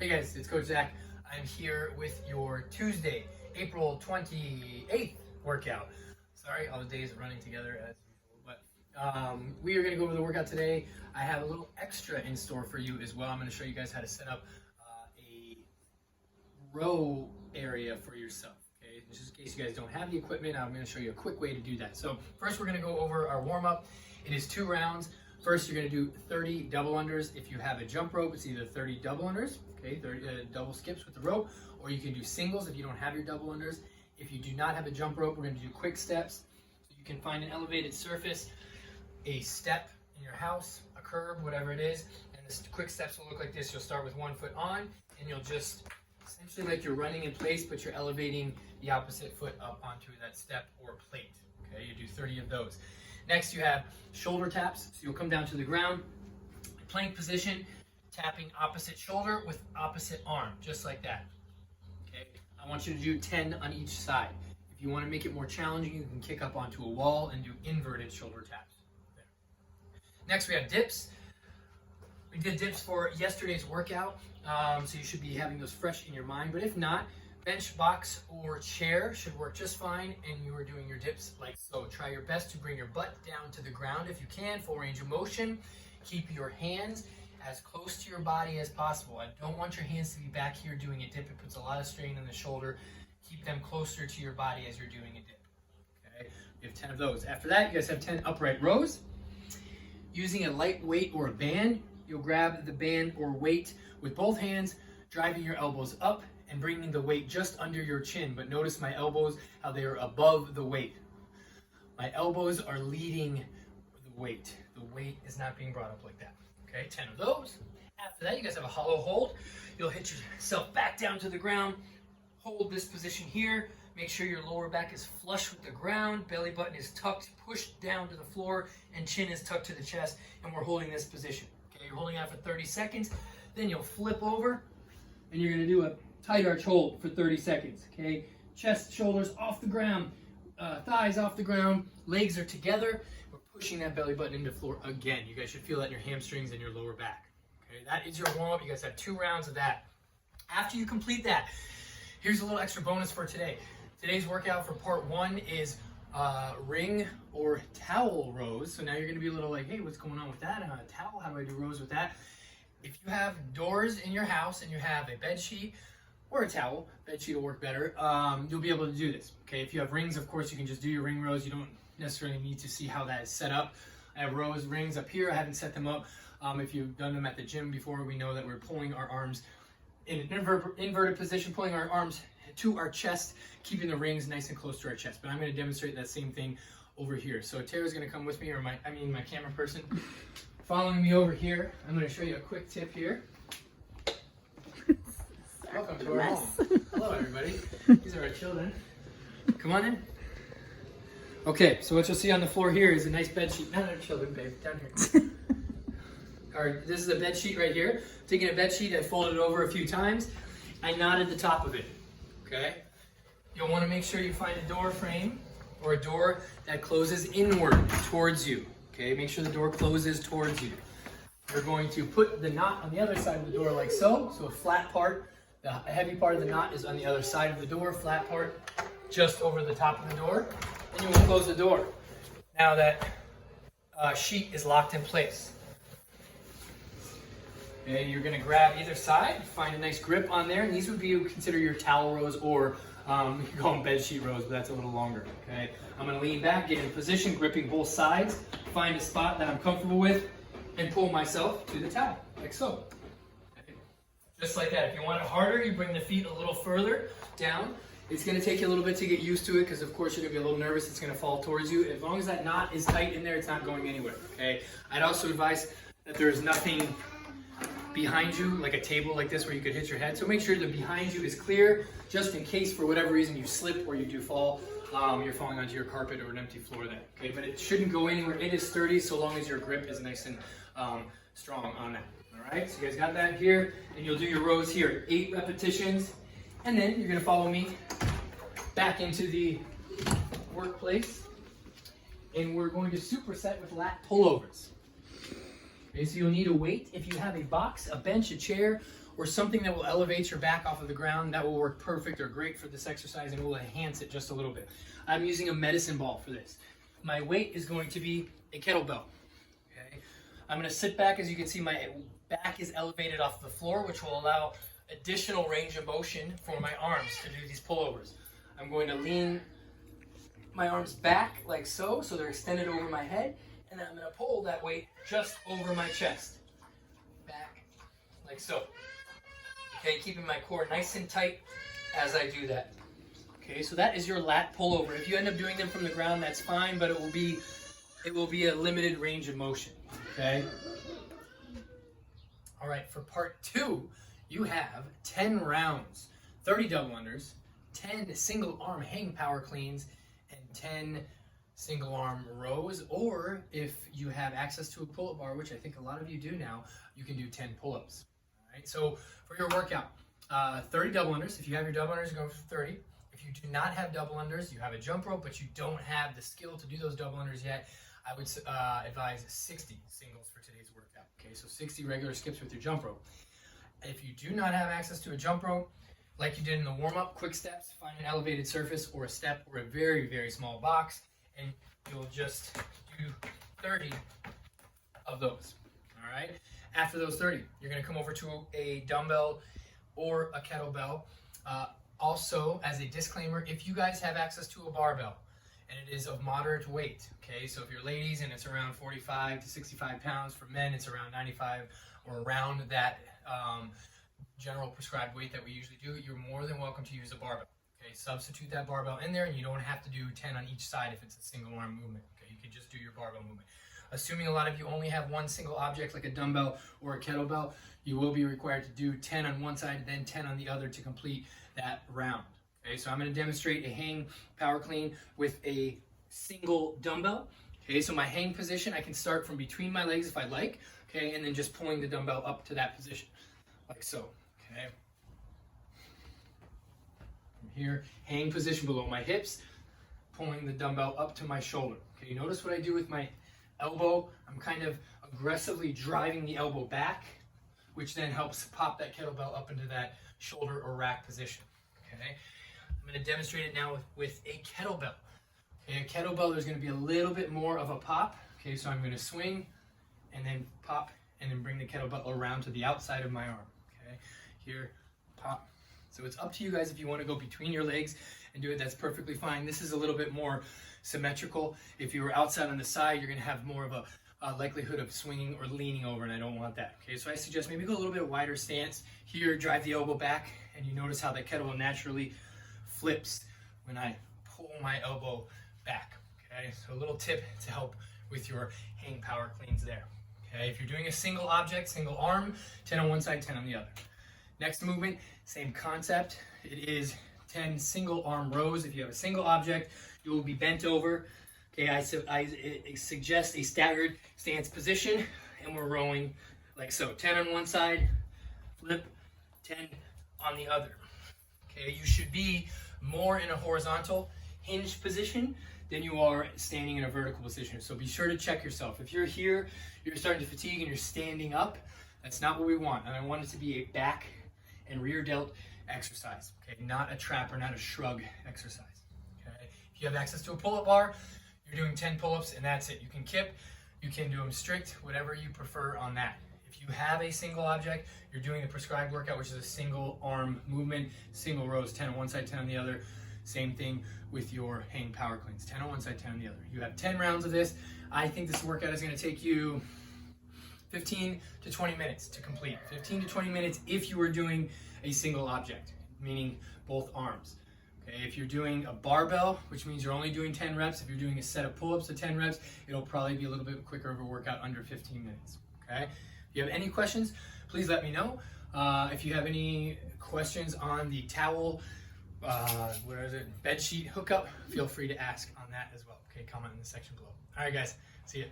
Hey guys, it's Coach Zach. I'm here with your Tuesday, April 28th workout. Sorry, all the days are running together as usual, but we are going to go over the workout today. I have a little extra in store for you as well. I'm going to show you guys how to set up a row area for yourself. Okay, just in case you guys don't have the equipment, I'm going to show you a quick way to do that. So first, we're going to go over our warm-up. It is 2 rounds. First, you're going to do 30 double unders. If you have a jump rope, it's either 30 double unders, okay, 30 double skips with the rope, or you can do singles if you don't have your double unders. If you do not have a jump rope, we're going to do quick steps. So you can find an elevated surface, a step in your house, a curb, whatever it is, and the quick steps will look like this. You'll start with 1 foot on, and you'll just essentially like you're running in place, but you're elevating the opposite foot up onto that step or plate. Okay, you do 30 of those. Next, you have shoulder taps. So you'll come down to the ground, plank position, tapping opposite shoulder with opposite arm, just like that. Okay, I want you to do 10 on each side. If you want to make it more challenging, you can kick up onto a wall and do inverted shoulder taps. There. Next, we have dips. We did dips for yesterday's workout, so you should be having those fresh in your mind. But if not, bench, box, or chair should work just fine, and you are doing your dips like so. Try your best to bring your butt down to the ground if you can, full range of motion. Keep your hands as close to your body as possible. I don't want your hands to be back here doing a dip. It puts a lot of strain on the shoulder. Keep them closer to your body as you're doing a dip. Okay, we have 10 of those. After that, you guys have 10 upright rows. Using a light weight or a band, you'll grab the band or weight with both hands, driving your elbows up and bringing the weight just under your chin. But notice my elbows, how they are above the weight. My elbows are leading the weight. The weight is not being brought up like that. Okay, 10 of those. After that, you guys have a hollow hold. You'll hit yourself back down to the ground. Hold this position here. Make sure your lower back is flush with the ground. Belly button is tucked, pushed down to the floor, and chin is tucked to the chest. And we're holding this position. Okay, you're holding out for 30 seconds. Then you'll flip over, and you're going to do a tight arch hold for 30 seconds, okay? Chest, shoulders off the ground, thighs off the ground, legs are together. We're pushing that belly button into the floor again. You guys should feel that in your hamstrings and your lower back, okay? That is your warm-up. You guys have 2 rounds of that. After you complete that, here's a little extra bonus for today. Today's workout for part 1 is ring or towel rows. So now you're gonna be a little like, hey, what's going on with that? A towel, how do I do rows with that? If you have doors in your house and you have a bed sheet, or a towel, bed sheet will work better, you'll be able to do this. Okay, if you have rings, of course, you can just do your ring rows. You don't necessarily need to see how that is set up. I have rings up here. I haven't set them up. If you've done them at the gym before, we know that we're pulling our arms in an inverted position, pulling our arms to our chest, keeping the rings nice and close to our chest. But I'm going to demonstrate that same thing over here. So Tara's going to come with me, or my camera person, following me over here. I'm going to show you a quick tip here. Welcome to our home. Hello, everybody. These are our children. Come on in. Okay, so what you'll see on the floor here is a nice bed sheet. Not our children, babe. Down here. All right, this is a bed sheet right here. Taking a bed sheet, I folded it over a few times. I knotted the top of it. Okay. You'll want to make sure you find a door frame or a door that closes inward towards you. Okay, make sure the door closes towards you. You're going to put the knot on the other side of the door like so. So a flat part. The heavy part of the knot is on the other side of the door, flat part just over the top of the door, and you will close the door. Now that sheet is locked in place. Okay, you're going to grab either side, find a nice grip on there, and these would be consider your towel rows, or you can call them bed sheet rows, but that's a little longer. Okay, I'm going to lean back, get in position, gripping both sides, find a spot that I'm comfortable with, and pull myself to the towel, like so. Just like that. If you want it harder, you bring the feet a little further down. It's going to take you a little bit to get used to it because, of course, you're going to be a little nervous. It's going to fall towards you. As long as that knot is tight in there, it's not going anywhere, okay? I'd also advise that there's nothing behind you, like a table like this where you could hit your head. So make sure that behind you is clear, just in case for whatever reason you slip or you do fall. You're falling onto your carpet or an empty floor then, okay? But it shouldn't go anywhere. It is sturdy so long as your grip is nice and strong on that. All right, so you guys got that here, and you'll do your rows here, 8 repetitions, and then you're gonna follow me back into the workplace, and we're going to superset with lat pullovers. Okay, so you'll need a weight. If you have a box, a bench, a chair, or something that will elevate your back off of the ground, that will work perfect or great for this exercise and will enhance it just a little bit. I'm using a medicine ball for this. My weight is going to be a kettlebell. Okay, I'm going to sit back. As you can see, my back is elevated off the floor, which will allow additional range of motion for my arms to do these pullovers. I'm going to lean my arms back like so they're extended over my head, and then I'm going to pull that weight just over my chest. Back, like so. Okay, keeping my core nice and tight as I do that. Okay, so that is your lat pullover. If you end up doing them from the ground, that's fine, but it will be a limited range of motion. Okay. All right, for part 2, you have 10 rounds, 30 double unders, 10 single arm hang power cleans, and 10 single arm rows. Or if you have access to a pull-up bar, which I think a lot of you do now, you can do 10 pull-ups. All right, so for your workout, 30 double unders. If you have your double unders, go for 30. If you do not have double unders, you have a jump rope, but you don't have the skill to do those double unders yet, I would advise 60 singles for today's workout. Okay, so 60 regular skips with your jump rope. If you do not have access to a jump rope, like you did in the warm-up, quick steps, find an elevated surface or a step or a very, very small box, and you'll just do 30 of those. All right. After those 30, you're going to come over to a dumbbell or a kettlebell. Also, as a disclaimer, if you guys have access to a barbell and it is of moderate weight, okay, so if you're ladies and it's around 45 to 65 pounds, for men it's around 95 or around that general prescribed weight that we usually do, you're more than welcome to use a barbell. Okay, substitute that barbell in there, and you don't have to do 10 on each side if it's a single arm movement. Okay, you can just do your barbell movement. Assuming a lot of you only have one single object like a dumbbell or a kettlebell, you will be required to do 10 on one side, then 10 on the other to complete that round. Okay, so I'm going to demonstrate a hang power clean with a single dumbbell. Okay, so my hang position, I can start from between my legs if I like, okay, and then just pulling the dumbbell up to that position, like so. Okay. From here, hang position below my hips, pulling the dumbbell up to my shoulder. Okay, notice what I do with my elbow. I'm kind of aggressively driving the elbow back, which then helps pop that kettlebell up into that shoulder or rack position. Okay, I'm going to demonstrate it now with a kettlebell. Okay, a kettlebell, there's going to be a little bit more of a pop. Okay, so I'm going to swing and then pop and then bring the kettlebell around to the outside of my arm. Okay, here, pop. So it's up to you guys if you want to go between your legs and do it. That's perfectly fine. This is a little bit more symmetrical. If you were outside on the side, you're going to have more of a likelihood of swinging or leaning over, and I don't want that. Okay, so I suggest maybe go a little bit wider stance here, drive the elbow back, and you notice how that kettlebell naturally flips when I pull my elbow back. Okay, so a little tip to help with your hang power cleans there. Okay, if you're doing a single object, single arm, 10 on one side, 10 on the other. Next movement, same concept. It is 10 single arm rows. If you have a single object, you will be bent over. Okay, I suggest a staggered stance position, and we're rowing like so. 10 on one side, flip, 10 on the other. Okay, you should be more in a horizontal hinged position than you are standing in a vertical position. So be sure to check yourself. If you're here, you're starting to fatigue and you're standing up, that's not what we want. And I want it to be a back and rear delt exercise. Okay, not a trap or not a shrug exercise. Okay, if you have access to a pull-up bar, you're doing 10 pull-ups and that's it. You can kip, you can do them strict, whatever you prefer on that. If you have a single object, you're doing the prescribed workout, which is a single arm movement, single rows, 10 on one side, 10 on the other. Same thing with your hang power cleans, 10 on one side, 10 on the other. You have 10 rounds of this. I think this workout is going to take you 15 to 20 minutes to complete. 15 to 20 minutes if you are doing a single object, meaning both arms. Okay, if you're doing a barbell, which means you're only doing 10 reps, if you're doing a set of pull-ups of 10 reps, it'll probably be a little bit quicker of a workout, under 15 minutes. Okay, if you have any questions, please let me know. If you have any questions on the towel, bed sheet hookup, feel free to ask on that as well. Okay, comment in the section below. All right, guys, see ya.